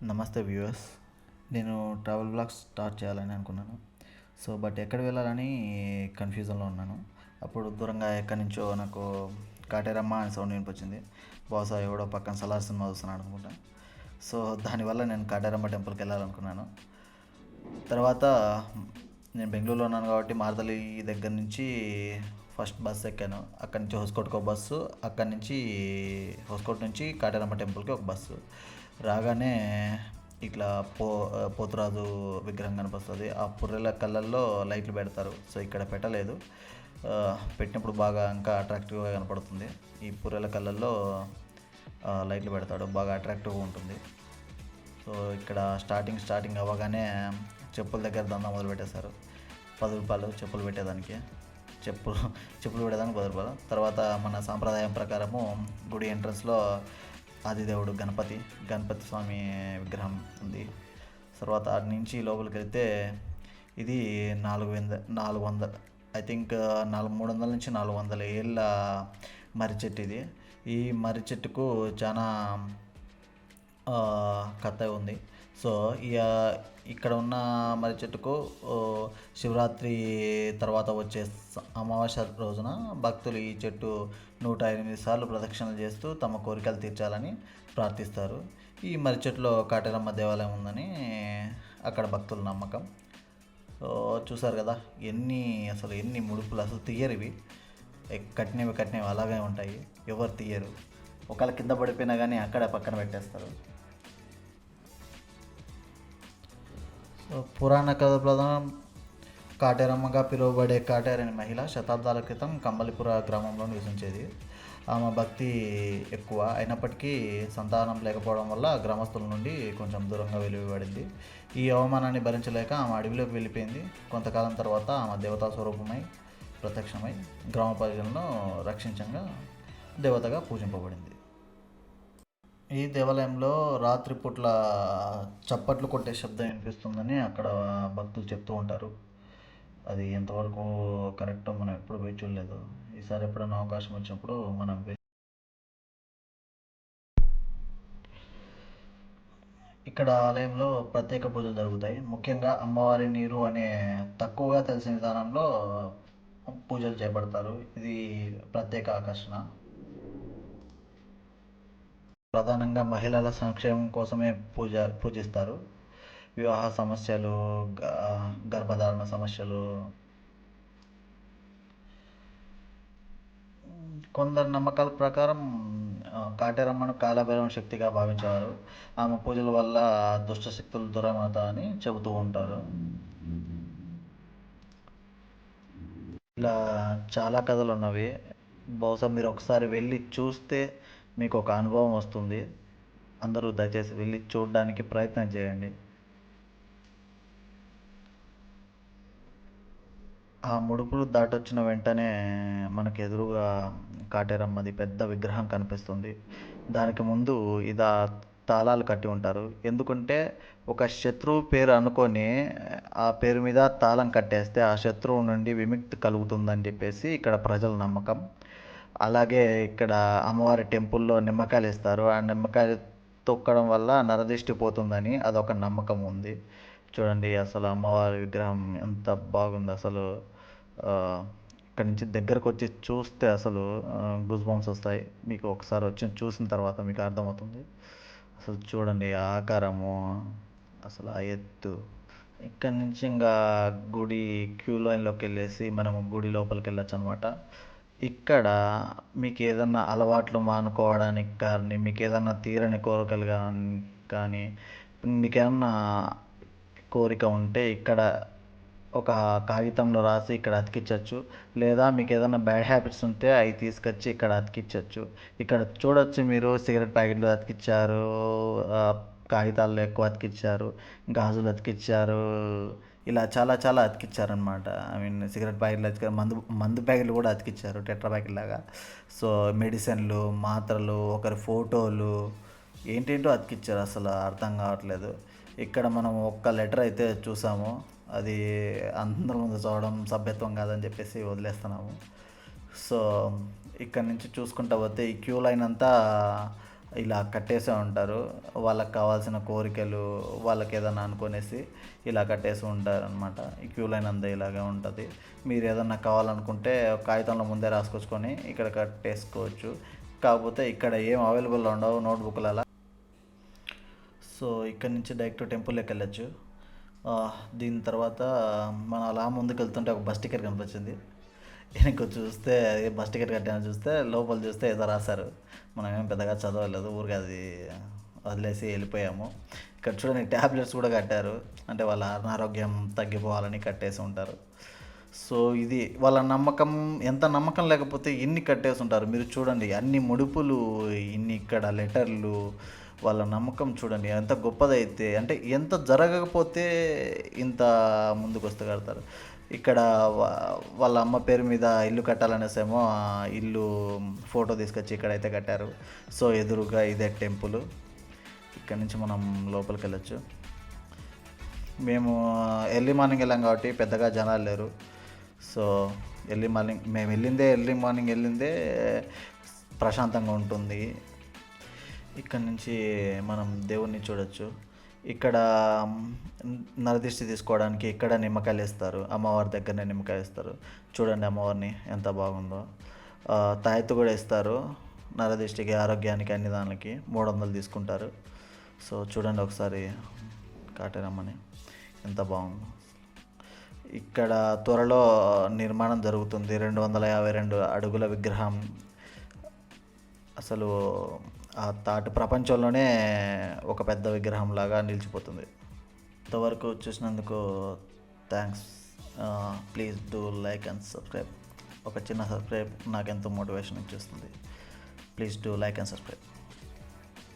నమస్తే వ్యూవర్స్. నేను travel blogs start చేయాలని అనుకున్నాను. బట్ ఎక్కడ వెళ్ళాలని కన్ఫ్యూజన్లో ఉన్నాను. అప్పుడు దూరంగా ఎక్కడి నుంచో నాకు కాటేరమ్మ అని సౌండ్ వినిపించింది. బహుశా ఎవడో పక్కన సలార్ సినిమా చూస్తున్నాడు అనుకుంటా. సో దానివల్ల నేను కాటేరమ్మ టెంపుల్కి వెళ్ళాలనుకున్నాను. తర్వాత నేను బెంగళూరులో ఉన్నాను కాబట్టి మారదలి దగ్గర నుంచి ఫస్ట్ బస్సు ఎక్కాను. అక్కడి నుంచి హోస్కోట్కి ఒక బస్సు, అక్కడి నుంచి హోస్కోట్ నుంచి కాటేరమ్మ టెంపుల్కి ఒక బస్సు. రాగానే ఇట్లా పోతురాజు విగ్రహం కనిపిస్తుంది. ఆ పుర్రెల కళ్ళల్లో లైట్లు పెడతారు. సో ఇక్కడ పెట్టలేదు. పెట్టినప్పుడు బాగా ఇంకా అట్రాక్టివ్గా కనపడుతుంది. ఈ పుర్రెల కళ్ళల్లో లైట్లు పెడతాడు, బాగా అట్రాక్టివ్గా ఉంటుంది. సో ఇక్కడ స్టార్టింగ్ అవ్వగానే చెప్పుల దగ్గర దందా మొదలు పెట్టేశారు. 10 రూపాయలు చెప్పులు పెట్టేదానికి, చెప్పులు పెట్టేదానికి 10 రూపాయలు. తర్వాత మన సాంప్రదాయం ప్రకారము గుడి ఎంట్రన్స్లో ఆదిదేవుడు గణపతి స్వామి విగ్రహం ఉంది. తర్వాత అటు నుంచి లోపలికి వెళ్తే ఇది 400 ఐ థింక్ 300 నుంచి 400 ఏళ్ళ మర్రి చెట్టు ఇది. ఈ మర్రి చెట్టుకు చాలా కథ ఉంది. సో ఇక్కడ ఉన్న మర్రి చెట్టుకు శివరాత్రి తర్వాత వచ్చే అమావాస్య రోజున భక్తులు ఈ చెట్టు 108 సార్లు ప్రదక్షిణలు చేస్తూ తమ కోరికలు తీర్చాలని ప్రార్థిస్తారు. ఈ మర్రి చెట్టులో కాటేరమ్మ దేవాలయం ఉందని అక్కడ భక్తుల నమ్మకం. సో చూసారు కదా, ఎన్ని ముడుపులు అసలు తీయరు ఇవి. కట్టినవి అలాగే ఉంటాయి. ఎవరు తీయరు. ఒకవేళ కింద పడిపోయినా కానీ అక్కడ పక్కన పెట్టేస్తారు. పురాణ కథ ప్రధానం కాటేరమ్మగా పిలువబడే కాటేర్ అనే మహిళ శతాబ్దాల క్రితం కంబలిపుర గ్రామంలో నివసించేది. ఆమె భక్తి ఎక్కువ అయినప్పటికీ సంతానం లేకపోవడం వల్ల గ్రామస్తుల నుండి కొంచెం దూరంగా వెలువడింది. ఈ అవమానాన్ని భరించలేక ఆమె అడవిలోకి వెళ్ళిపోయింది. కొంతకాలం తర్వాత ఆమె దేవతా స్వరూపమై ప్రత్యక్షమై గ్రామ ప్రజలను రక్షించగా దేవతగా పూజింపబడింది. ఈ దేవాలయంలో రాత్రిపూట్ల చప్పట్లు కొట్టే శబ్దం వినిపిస్తుందని అక్కడ భక్తులు చెప్తూ ఉంటారు. అది ఎంతవరకు కరెక్టో మనం ఎప్పుడు పోయి చూడలేదు. ఈసారి ఎప్పుడైనా అవకాశం వచ్చినప్పుడు మనం ఇక్కడ ఆలయంలో ప్రత్యేక పూజలు జరుగుతాయి. ముఖ్యంగా అమ్మవారి నీరు అనే తక్కువగా తెలిసిన విధానంలో పూజలు చేపడతారు. ఇది ప్రత్యేక ఆకర్షణ. ప్రధానంగా మహిళల సంక్షేమం కోసమే పూజిస్తారు. వివాహ సమస్యలు, గర్భధారణ సమస్యలు. కొందరు నమ్మకాల ప్రకారం కాటేరమ్మను కాలభైరవ శక్తిగా భావించేవారు. ఆమె పూజల వల్ల దుష్ట శక్తులు దూరమవుతాయని చెబుతూ ఉంటారు. ఇలా చాలా కథలు ఉన్నవి. బహుశా మీరు ఒకసారి వెళ్ళి చూస్తే మీకు ఒక అనుభవం వస్తుంది. అందరూ దయచేసి వెళ్ళి చూడడానికి ప్రయత్నం చేయండి. ఆ ముడుపులు దాటొచ్చిన వెంటనే మనకు ఎదురుగా కాటేరమ్మది పెద్ద విగ్రహం కనిపిస్తుంది. దానికి ముందు తాళాలు కట్టి ఉంటారు. ఎందుకంటే ఒక శత్రువు పేరు అనుకొని ఆ పేరు మీద తాళం కట్టేస్తే ఆ శత్రువు నుండి విముక్తి కలుగుతుందని చెప్పేసి ఇక్కడ ప్రజల నమ్మకం. అలాగే ఇక్కడ అమ్మవారి టెంపుల్లో నిమ్మకాయలు ఇస్తారు. ఆ నిమ్మకాయలు తొక్కడం వల్ల నరదిష్టి పోతుందని అదొక నమ్మకం ఉంది. చూడండి అసలు అమ్మవారి విగ్రహం ఎంత బాగుంది. అసలు ఇక్కడ నుంచి దగ్గరకు వచ్చి చూస్తే అసలు గూస్ బంప్స్ వస్తాయి. మీకు ఒకసారి వచ్చి చూసిన తర్వాత మీకు అర్థమవుతుంది. అసలు చూడండి ఆ ఆకారము, అసలు ఆ ఎత్తు. ఇక్కడ నుంచి ఇంకా గుడి క్యూ లైన్లోకి వెళ్ళేసి మనము గుడి లోపలికి వెళ్ళొచ్చు అనమాట. ఇక్కడ మీకు ఏదన్నా అలవాట్లు మానుకోవడానికి కానీ, మీకు ఏదన్నా తీరని కోరికలు కానీ మీకు ఏమన్నా కోరిక ఉంటే ఇక్కడ ఒక కాగితంలో రాసి ఇక్కడ అతికించవచ్చు. లేదా మీకు ఏదైనా బ్యాడ్ హ్యాబిట్స్ ఉంటే అవి తీసుకొచ్చి ఇక్కడ అతికించవచ్చు. ఇక్కడ చూడొచ్చు మీరు, సిగరెట్ ప్యాకెట్లు అతికించారు, కాగితాల్లో ఎక్కువ అతికించారు, గాజులు అతికించారు, ఇలా చాలా చాలా అతికించారనమాట. ఐ మీన్ సిగరెట్ ప్యాకెట్లు అతికించారు, మందు ప్యాకెట్లు కూడా అతికించారు టెట్రా ప్యాకెట్ లాగా. సో మెడిసిన్లు, మాత్రలు, ఒకరి ఫోటోలు, ఏంటేంటో అతికించారు. అసలు అర్థం కావట్లేదు. ఇక్కడ మనం ఒక్క లెటర్ అయితే చూసాము. అది అందరి ముందు చదవడం సభ్యత్వం కాదని చెప్పేసి వదిలేస్తున్నాము. సో ఇక్కడ నుంచి చూసుకుంటా పోతే ఈ క్యూ లైన్ అంతా ఇలా కట్టేసే ఉంటారు. వాళ్ళకి కావాల్సిన కోరికలు వాళ్ళకి ఏదైనా అనుకునేసి ఇలా కట్టేసి ఉంటారు అనమాట. ఈ క్యూ లైన్ అంతా ఇలాగే ఉంటుంది. మీరు ఏదన్నా కావాలనుకుంటే కాగితంలో ముందే రాసుకొచ్చుకొని ఇక్కడ కట్టేసుకోవచ్చు. కాకపోతే ఇక్కడ ఏం అవైలబుల్ ఉండవు నోట్బుక్లు అలా. సో ఇక్కడ నుంచి డైరెక్ట్ టెంపుల్లోకి వెళ్ళచ్చు. దీని తర్వాత మనం అలా ముందుకు వెళ్తుంటే ఒక బస్ టికెట్ కనిపించింది. వెనక్కి చూస్తే బస్ టికెట్ కట్టాను, చూస్తే లోపల చూస్తే ఏదో రాశారు. మనం ఏం పెద్దగా చదవలేదు, ఊరికే అది వదిలేసి వెళ్ళిపోయాము. ఇక్కడ చూడండి ట్యాబ్లెట్స్ కూడా కట్టారు, అంటే వాళ్ళ అనారోగ్యం తగ్గిపోవాలని కట్టేసి ఉంటారు. సో ఇది వాళ్ళ నమ్మకం. ఎంత నమ్మకం లేకపోతే ఇన్ని కట్టేసి ఉంటారు. మీరు చూడండి అన్ని ముడుపులు, ఇన్ని ఇక్కడ లెటర్లు, వాళ్ళ నమ్మకం చూడండి ఎంత గొప్పదైతే, అంటే ఎంత జరగకపోతే ఇంత ముందుకు వస్తే కడతారు. ఇక్కడ వాళ్ళ అమ్మ పేరు మీద ఇల్లు కట్టాలనేసేమో ఆ ఇల్లు ఫోటో తీసుకొచ్చి ఇక్కడైతే కట్టారు. సో ఎదురుగా ఇదే టెంపుల్. ఇక్కడ నుంచి మనం లోపలికి వెళ్ళచ్చు. మేము ఎర్లీ మార్నింగ్ వెళ్ళాం కాబట్టి పెద్దగా జనాలు లేరు. సో మేము ఎర్లీ మార్నింగ్ వెళ్ళిందే ప్రశాంతంగా ఉంటుంది. ఇక్కడ నుంచి మనం దేవుణ్ణి చూడొచ్చు. ఇక్కడ నరదిష్టి తీసుకోవడానికి ఇక్కడ నిమ్మకాయలు ఇస్తారు, అమ్మవారి దగ్గరనే నిమ్మకాయ ఇస్తారు. చూడండి అమ్మవారిని ఎంత బాగుందో. తాయెత్తు కూడా ఇస్తారు, నరదిష్టికి, ఆరోగ్యానికి, అన్ని దానికి 300 తీసుకుంటారు. సో చూడండి ఒకసారి కాటేరమ్మని ఎంత బాగుందో. ఇక్కడ త్వరలో నిర్మాణం జరుగుతుంది. 252 అడుగుల విగ్రహం. అసలు ఆ తాటి ప్రపంచంలోనే ఒక పెద్ద విగ్రహం లాగా నిలిచిపోతుంది. ఇంతవరకు చూసినందుకు thanks. Please do like and subscribe. ఒక చిన్న సబ్స్క్రైబ్ నాకు ఎంతో మోటివేషన్ ఇచ్చేస్తుంది. Please do like and subscribe.